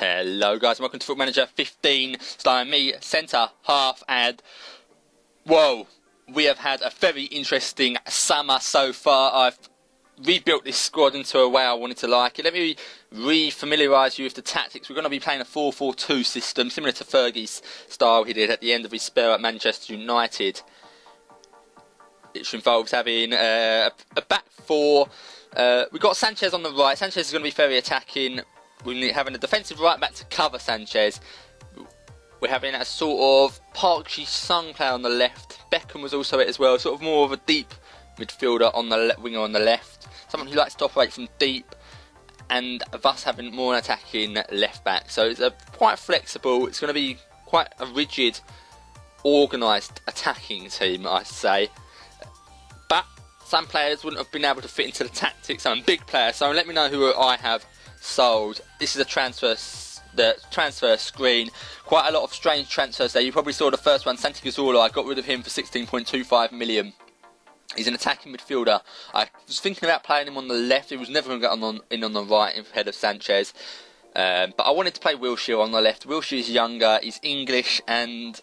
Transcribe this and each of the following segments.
Hello guys, welcome to Football Manager 15, starring me, centre, half, and whoa, we have had a very interesting summer so far. I've rebuilt this squad into a way I wanted to like it. Let me re-familiarise you with the tactics. We're going to be playing a 4-4-2 system, similar to Fergie's style he did at the end of his spell at Manchester United, which involves having a back four. We've got Sanchez on the right. Sanchez is going to be very attacking. We're having a defensive right back to cover Sanchez. We're having a sort of Park Ji-sung player on the left. Beckham was also it as well. Sort of more of a deep midfielder on the winger on the left. Someone who likes to operate from deep, and thus having more an attacking left back. So it's quite flexible. It's going to be quite a rigid, organised attacking team, I say. But some players wouldn't have been able to fit into the tactics. I'm a big player, so let me know who I have sold. This is a transfer screen. Quite a lot of strange transfers there. You probably saw the first one, Santi Cazorla. I got rid of him for 16.25 million. He's an attacking midfielder. I was thinking about playing him on the left. He was never going to get in on the right instead of Sanchez. But I wanted to play Wilshere on the left. Wilshere is younger, he's English, and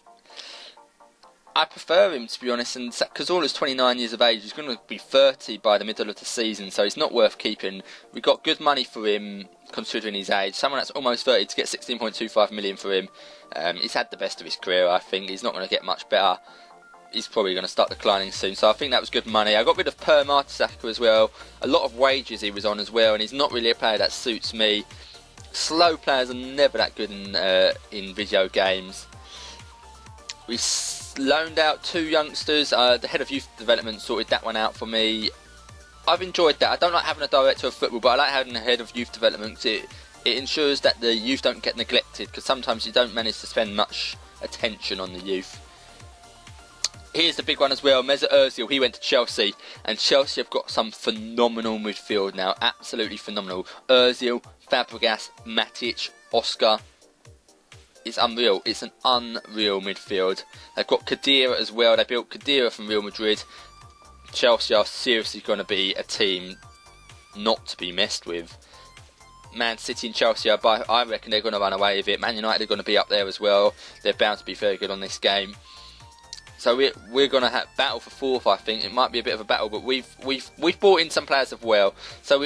I prefer him, to be honest. And Cazorla's 29 years of age. He's going to be 30 by the middle of the season, so he's not worth keeping. We got good money for him, considering his age. Someone that's almost 30 to get 16.25 million for him. He's had the best of his career, I think. He's not going to get much better. He's probably going to start declining soon, so I think that was good money. I got rid of Per Kiilstofte as well. A lot of wages he was on as well, and he's not really a player that suits me. Slow players are never that good in video games. We loaned out 2 youngsters. The head of youth development sorted that one out for me. I've enjoyed that. I don't like having a director of football, but I like having a head of youth development because it ensures that the youth don't get neglected, because sometimes you don't manage to spend much attention on the youth. Here's the big one as well, Mesut Ozil. He went to Chelsea, and Chelsea have got some phenomenal midfield now, absolutely phenomenal. Ozil, Fabregas, Matic, Oscar. It's unreal. It's an unreal midfield. They've got Khedira as well. They built Khedira from Real Madrid. Chelsea are seriously going to be a team not to be messed with. Man City and Chelsea, I reckon they're going to run away with it. Man United are going to be up there as well. They're bound to be very good on this game. So we're going to have battle for fourth. I think it might be a bit of a battle, but we've brought in some players as well. So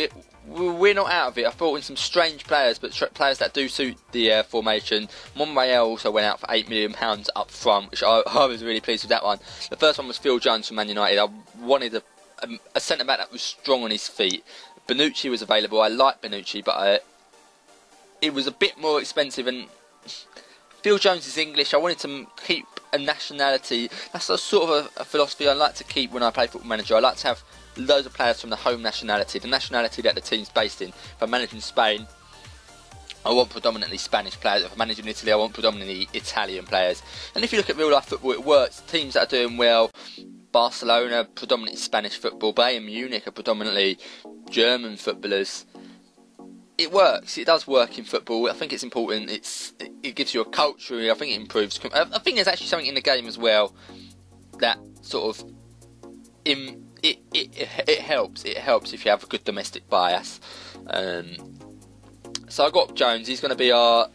we're not out of it. I've brought in some strange players, but players that do suit the formation. Monreal also went out for £8 million up front, which I was really pleased with that one. The first one was Phil Jones from Man United. I wanted a centre back that was strong on his feet. Bonucci was available. I like Bonucci, but it was a bit more expensive. And Phil Jones is English. I wanted to keep a nationality. That's a sort of a philosophy I like to keep when I play Football Manager. I like to have loads of players from the home nationality, the nationality that the team's based in. If I'm managing Spain, I want predominantly Spanish players. If I'm managing Italy, I want predominantly Italian players. And if you look at real life football, it works. Teams that are doing well, Barcelona, predominantly Spanish football. Bayern Munich are predominantly German footballers. It works. It does work in football. I think it's important. It gives you a culture. I think it improves. I think there's actually something in the game as well that sort of it helps. It helps if you have a good domestic bias. So I got Jones. He's going to be our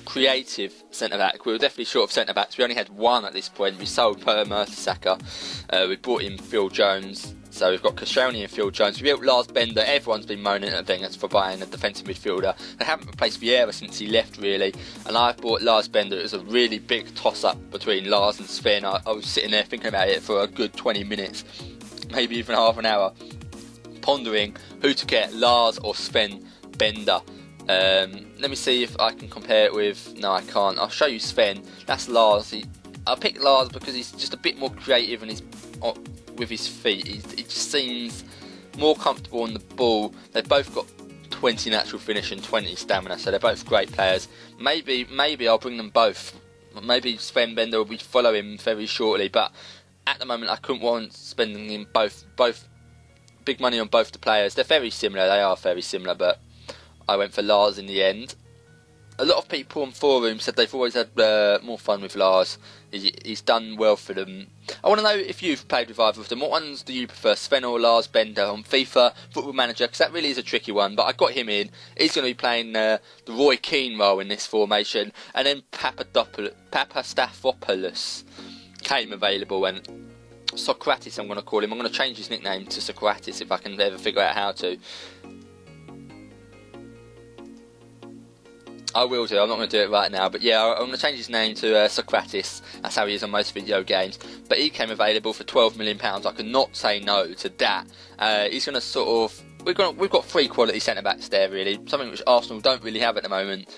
creative centre back. We were definitely short of centre backs. We only had one at this point. We sold Per Kiilstofte. We brought in Phil Jones. So we've got Koscielny and Phil Jones. We built Lars Bender. Everyone's been moaning at Wenger for buying a defensive midfielder. They haven't replaced Vieira since he left, really. And I've bought Lars Bender. It was a really big toss-up between Lars and Sven. I was sitting there thinking about it for a good 20 minutes, maybe even half an hour, pondering who to get, Lars or Sven Bender. Let me see if I can compare it with... No, I can't. I'll show you Sven. That's Lars. I picked Lars because he's just a bit more creative and he's... with his feet. He just seems more comfortable on the ball. They've both got 20 natural finish and 20 stamina, so they're both great players. Maybe I'll bring them both. Maybe Sven Bender will be following very shortly, but at the moment I couldn't warrant spending in both big money on both the players. They're very similar. They are very similar, but I went for Lars in the end. a lot of people on forums said they've always had more fun with Lars. He's done well for them. I want to know if you've played with either of them. What ones do you prefer, Sven or Lars Bender on FIFA Football Manager? Because that really is a tricky one, but I got him in. He's going to be playing the Roy Keane role in this formation. And then Papastafopoulos came available, and Socrates I'm going to call him. I'm going to change his nickname to Socrates if I can ever figure out how to. I will do, I'm not going to do it right now, but yeah, I'm going to change his name to Socrates. That's how he is on most video games. But he came available for £12 million. I could not say no to that. He's going to sort of... We've got 3 quality centre-backs there, really. Something which Arsenal don't really have at the moment.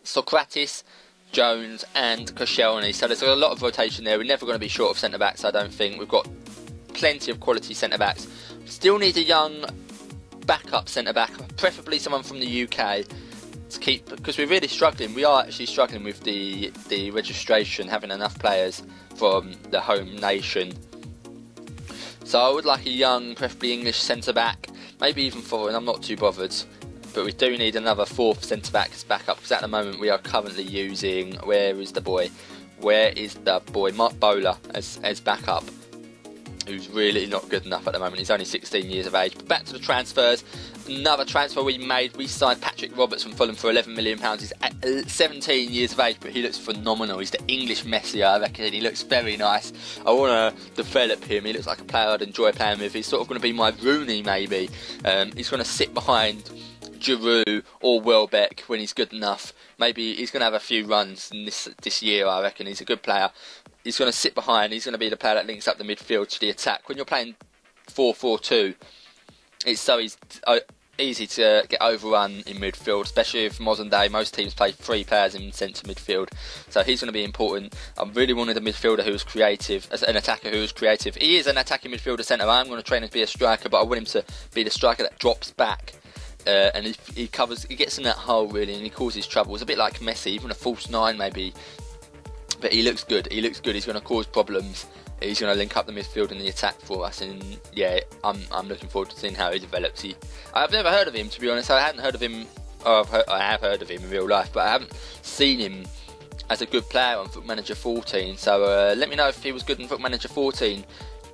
Socrates, Jones and Koscielny. So there's a lot of rotation there. We're never going to be short of centre-backs, I don't think. We've got plenty of quality centre-backs. Still need a young backup centre-back, preferably someone from the UK. To keep, because we're really struggling. We are actually struggling with the registration, having enough players from the home nation. So I would like a young, preferably English centre back, maybe even foreign. I'm not too bothered, but we do need another 4th centre back as backup, because at the moment we are currently using Where is the boy? Mark Bowler as backup, who's really not good enough at the moment. He's only 16 years of age. But back to the transfers. Another transfer we made. We signed Patrick Roberts from Fulham for £11 million. He's 17 years of age, but he looks phenomenal. He's the English Messi, I reckon. He looks very nice. I want to develop him. He looks like a player I'd enjoy playing with. He's sort of going to be my Rooney, maybe. He's going to sit behind Giroud or Welbeck when he's good enough. Maybe he's going to have a few runs in this year, I reckon. He's a good player. He's going to sit behind. He's going to be the player that links up the midfield to the attack. When you're playing 4-4-2, it's so easy to get overrun in midfield, especially if modern day most teams play 3 players in centre midfield. So he's going to be important. I really wanted a midfielder who was creative, an attacker who was creative. He is an attacking midfielder centre. I'm going to train him to be a striker, but I want him to be the striker that drops back. And he gets in that hole really, and he causes trouble. It's a bit like Messi, even a false 9 maybe. But he looks good. He's going to cause problems. He's going to link up the midfield and the attack for us. And yeah, I'm looking forward to seeing how he develops. I've never heard of him, to be honest. I hadn't heard of him. I have heard of him in real life, but I haven't seen him as a good player on Foot Manager 14. So let me know if he was good in Foot Manager 14.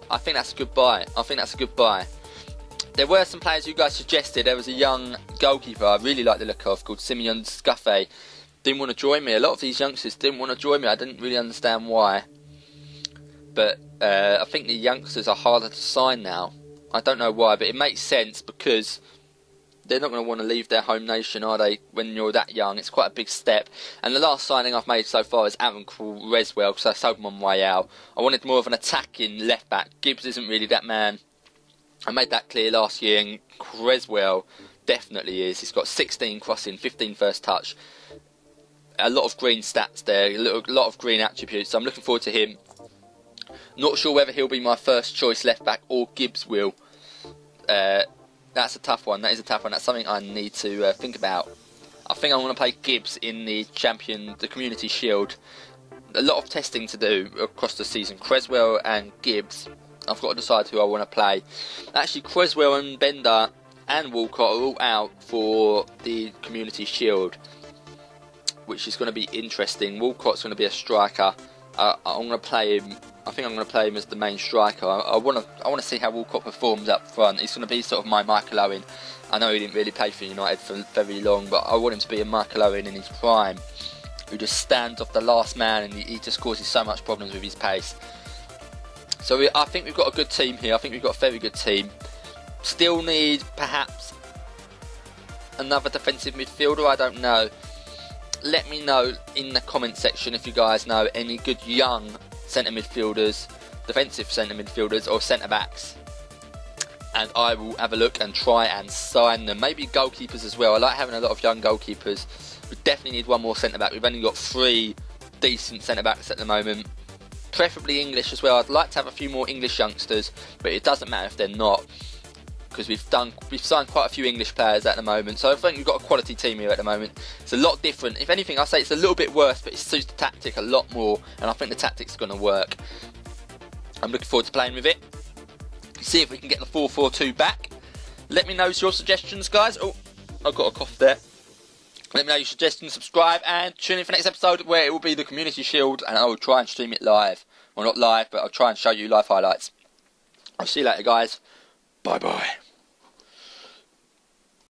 I think that's a good buy. There were some players you guys suggested. There was a young goalkeeper I really like the look of called Simeon Scuffey. Didn't want to join me. A lot of these youngsters didn't want to join me. I didn't really understand why. But I think the youngsters are harder to sign now. I don't know why, but it makes sense because they're not going to want to leave their home nation, are they, when you're that young? It's quite a big step. And the last signing I've made so far is Aaron Creswell, because I sold him on my way out. I wanted more of an attacking left-back. Gibbs isn't really that man. I made that clear last year, and Creswell definitely is. He's got 16 crossing, 15 first touch. A lot of green stats there, a lot of green attributes, so I'm looking forward to him. Not sure whether he'll be my first choice left back or Gibbs will. That's a tough one. That is a tough one. That's something I need to think about. I think I want to play Gibbs in the Community Shield. A lot of testing to do across the season. Creswell and Gibbs. I've got to decide who I want to play. Actually, Creswell and Bender and Walcott are all out for the Community Shield, which is going to be interesting. Walcott's going to be a striker. I'm going to play him. I think I'm going to play him as the main striker. I want to see how Walcott performs up front. He's going to be sort of my Michael Owen. I know he didn't really play for United for very long, but I want him to be a Michael Owen in his prime, who just stands off the last man, and he just causes so much problems with his pace. So I think we've got a good team here. I think we've got a very good team. Still need perhaps another defensive midfielder. I don't know. Let me know in the comment section if you guys know any good young centre midfielders, defensive centre midfielders or centre backs, and I will have a look and try and sign them. Maybe goalkeepers as well. I like having a lot of young goalkeepers. We definitely need one more centre back. We've only got 3 decent centre backs at the moment, preferably English as well. I'd like to have a few more English youngsters, but it doesn't matter if they're not, because we've signed quite a few English players at the moment. So I think we've got a quality team here at the moment. It's a lot different. If anything, I say it's a little bit worse, but it suits the tactic a lot more, and I think the tactic's going to work. I'm looking forward to playing with it. See if we can get the 4-4-2 back. Let me know your suggestions, guys. Oh, I've got a cough there. Let me know your suggestions, subscribe, and tune in for the next episode where it will be the Community Shield, and I will try and stream it live. Well, not live, but I'll try and show you live highlights. I'll see you later, guys. Bye-bye.